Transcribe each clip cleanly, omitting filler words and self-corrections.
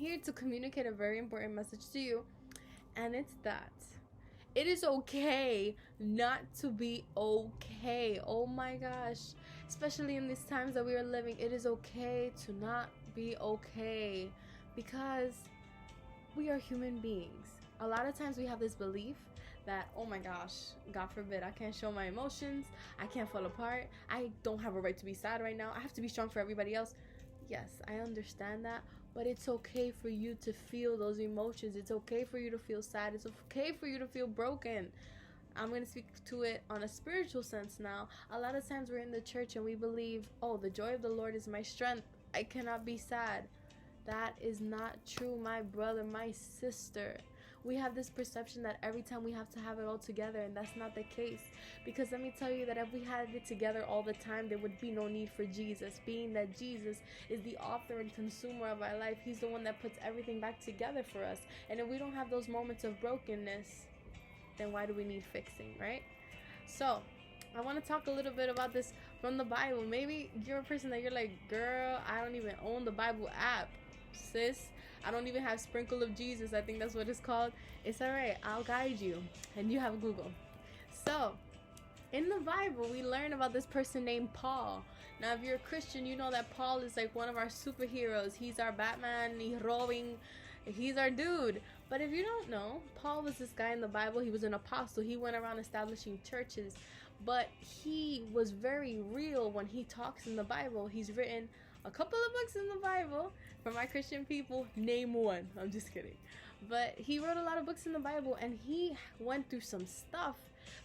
here to communicate a very important message to you, and it's that it is okay not to be okay. Oh my gosh. Especially in these times that we are living, it is okay to not be okay, because we are human beings. A lot of times we have this belief that, oh my gosh, God forbid, I can't show my emotions, I can't fall apart, I don't have a right to be sad right now, I have to be strong for everybody else. Yes, I understand that, but it's okay for you to feel those emotions. It's okay for you to feel sad. It's okay for you to feel broken. I'm going to speak to it on a spiritual sense now. A lot of times we're in the church and we believe, oh, the joy of the Lord is my strength, I cannot be sad. That is not true, my brother, my sister. We have this perception that every time we have to have it all together, and that's not the case. Because let me tell you that if we had it together all the time, there would be no need for Jesus, being that Jesus is the author and consumer of our life. He's the one that puts everything back together for us. And if we don't have those moments of brokenness, then why do we need fixing, right? So I want to talk a little bit about this from the Bible. Maybe you're a person that you're like, girl, I don't even own the Bible app. Sis, I don't even have Sprinkle of Jesus. I think that's what it's called. It's alright, I'll guide you. And you have Google. So, in the Bible, we learn about this person named Paul. Now, if you're a Christian, you know that Paul is like one of our superheroes. He's our Batman, he's Robin, he's our dude. But if you don't know, Paul was this guy in the Bible. He was an apostle. He went around establishing churches. But he was very real when he talks in the Bible. He's written a couple of books in the Bible. For my Christian people, name one. I'm just kidding. But he wrote a lot of books in the Bible, and he went through some stuff.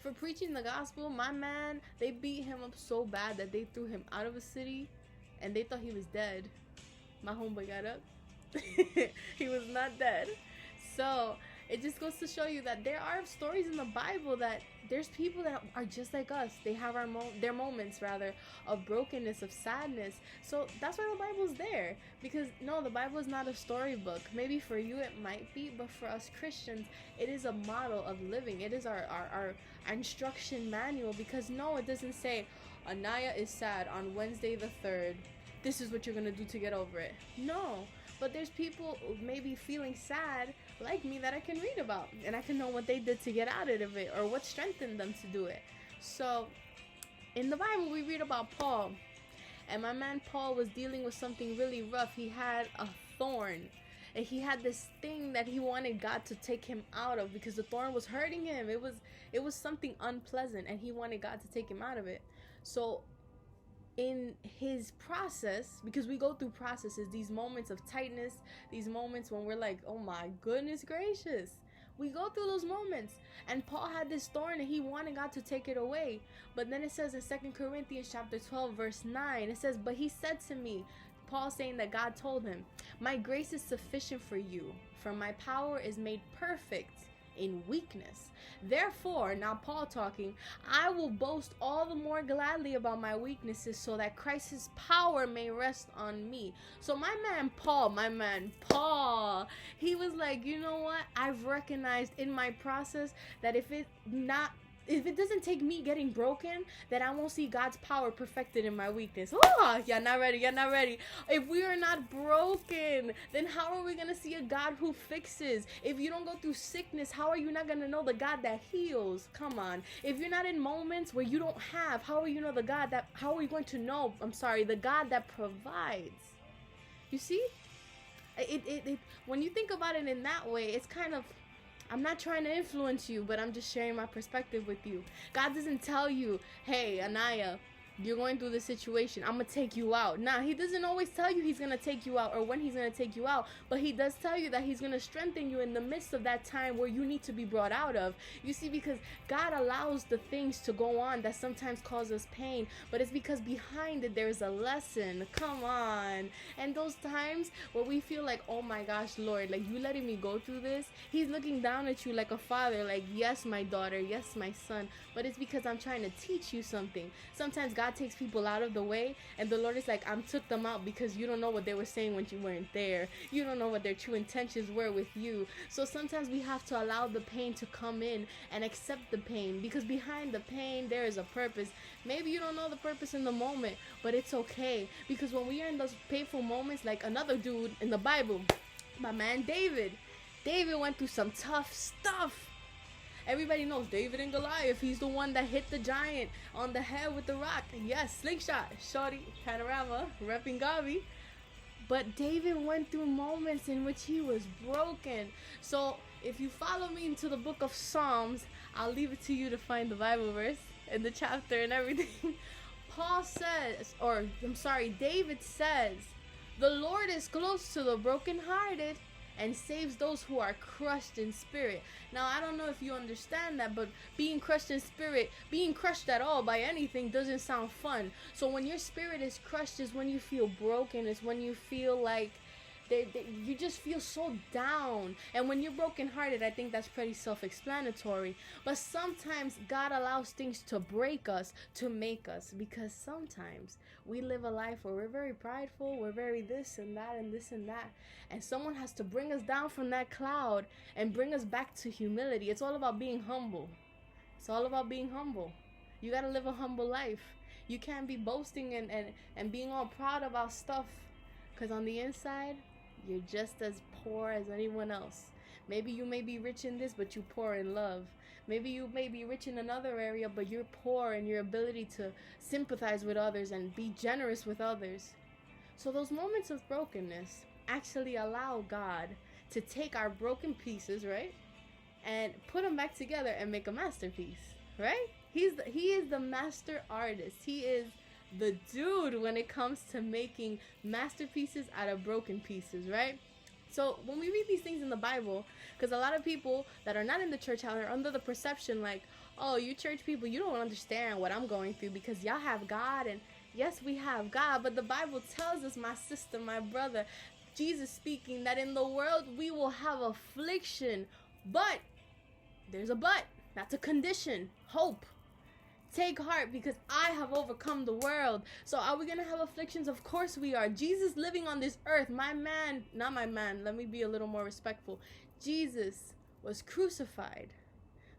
For preaching the gospel, my man, they beat him up so bad that they threw him out of a city, and they thought he was dead. My homeboy got up. He was not dead. So it just goes to show you that there are stories in the Bible that there's people that are just like us. They have their moments rather of brokenness, of sadness. So that's why the Bible's there. Because no, the Bible is not a storybook. Maybe for you it might be, but for us Christians, it is a model of living. It is our instruction manual. Because no, it doesn't say Aniya is sad on Wednesday the 3rd. This is what you're gonna do to get over it. No. But there's people maybe feeling sad like me that I can read about, and I can know what they did to get out of it or what strengthened them to do it. So in the Bible we read about Paul, and my man Paul was dealing with something really rough. He had a thorn, and he had this thing that he wanted God to take him out of because the thorn was hurting him. It was something unpleasant, and he wanted God to take him out of it. So in his process, because we go through processes, these moments of tightness, these moments when we're like, oh my goodness gracious, we go through those moments. And Paul had this thorn and he wanted God to take it away. But then it says in 2 Corinthians chapter 12 verse 9, it says, but he said to me, Paul saying that God told him, my grace is sufficient for you, for my power is made perfect in weakness. Therefore, now Paul talking, I will boast all the more gladly about my weaknesses, so that Christ's power may rest on me. So my man Paul, he was like, you know what? I've recognized in my process that if it doesn't take me getting broken, then I won't see God's power perfected in my weakness. Oh, y'all not ready. If we are not broken, then how are we going to see a God who fixes? If you don't go through sickness, how are you not going to know the God that heals? Come on. If you're not in moments where you don't have, how are you going to know, the God that provides? You see? When you think about it in that way, it's kind of, I'm not trying to influence you, but I'm just sharing my perspective with you. God doesn't tell you, hey, Aniya, you're going through this situation, I'm going to take you out. Nah, he doesn't always tell you he's going to take you out or when he's going to take you out, but he does tell you that he's going to strengthen you in the midst of that time where you need to be brought out of. You see, because God allows the things to go on that sometimes cause us pain, but it's because behind it there's a lesson. Come on. And those times where we feel like, oh my gosh, Lord, like you letting me go through this, he's looking down at you like a father, like, yes, my daughter, yes, my son, but it's because I'm trying to teach you something. Sometimes God takes people out of the way, and the Lord is like, I took them out because you don't know what they were saying when you weren't there. You don't know what their true intentions were with you. So sometimes we have to allow the pain to come in and accept the pain, because behind the pain there is a purpose. Maybe you don't know the purpose in the moment, but it's okay, because when we are in those painful moments, like another dude in the Bible, My man David. David went through some tough stuff. Everybody knows David and Goliath. He's the one that hit the giant on the head with the rock. Yes, slingshot, shorty, panorama, repping Gavi. But David went through moments in which he was broken. So if you follow me into the book of Psalms, I'll leave it to you to find the Bible verse and the chapter and everything. David says, the Lord is close to the brokenhearted and saves those who are crushed in spirit. Now, I don't know if you understand that, but being crushed in spirit, being crushed at all by anything doesn't sound fun. So when your spirit is crushed is when you feel broken. It's when you feel like you just feel so down. And when you're brokenhearted, I think that's pretty self-explanatory. But sometimes God allows things to break us to make us, because sometimes we live a life where we're very prideful, we're very this and that and this and that, and someone has to bring us down from that cloud and bring us back to humility. It's all about being humble. It's all about being humble. You got to live a humble life. You can't be boasting and being all proud about stuff, because on the inside, you're just as poor as anyone else. Maybe you may be rich in this, but you're poor in love. Maybe you may be rich in another area, but you're poor in your ability to sympathize with others and be generous with others. So those moments of brokenness actually allow God to take our broken pieces, right, and put them back together and make a masterpiece, right? He is the master artist. He is the dude when it comes to making masterpieces out of broken pieces, right? So when we read these things in the Bible, because a lot of people that are not in the church are under the perception like, oh, you church people, you don't understand what I'm going through because y'all have God. And yes, we have God, but the Bible tells us, my sister, my brother, Jesus speaking, that in the world we will have affliction, but there's a but. That's a condition. Hope. Take heart, because I have overcome the world. So are we going to have afflictions? Of course we are. Jesus living on this earth, let me be a little more respectful. Jesus was crucified.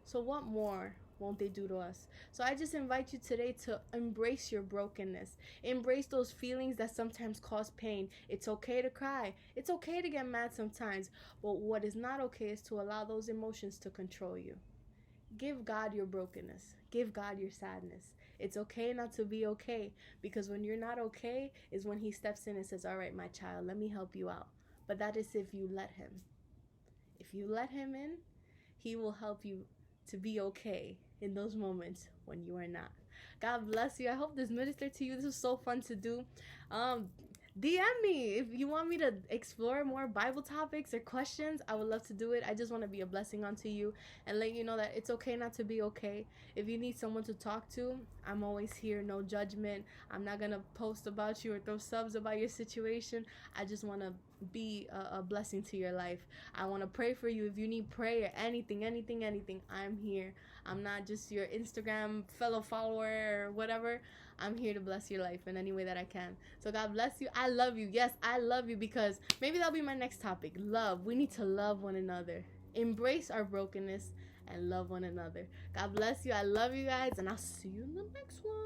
So what more won't they do to us? So I just invite you today to embrace your brokenness. Embrace those feelings that sometimes cause pain. It's okay to cry. It's okay to get mad sometimes. But what is not okay is to allow those emotions to control you. Give God your brokenness. Give God your sadness. It's okay not to be okay, because when you're not okay is when he steps in and says, all right, my child, let me help you out. But that is if you let him. If you let him in, he will help you to be okay in those moments when you are not. God bless you. I hope this ministered to you. This was so fun to do. DM me if you want me to explore more Bible topics or questions. I would love to do it. I just want to be a blessing unto you and let you know that it's okay not to be okay. If you need someone to talk to, I'm always here. No judgment. I'm not going to post about you or throw subs about your situation. I just want to be a blessing to your life. I want to pray for you. If you need prayer, anything, I'm here. I'm not just your Instagram fellow follower or whatever. I'm here to bless your life in any way that I can. So God bless you. I love you. Yes, I love you, because maybe that'll be my next topic. Love. We need to love one another. Embrace our brokenness and love one another. God bless you. I love you guys, and I'll see you in the next one.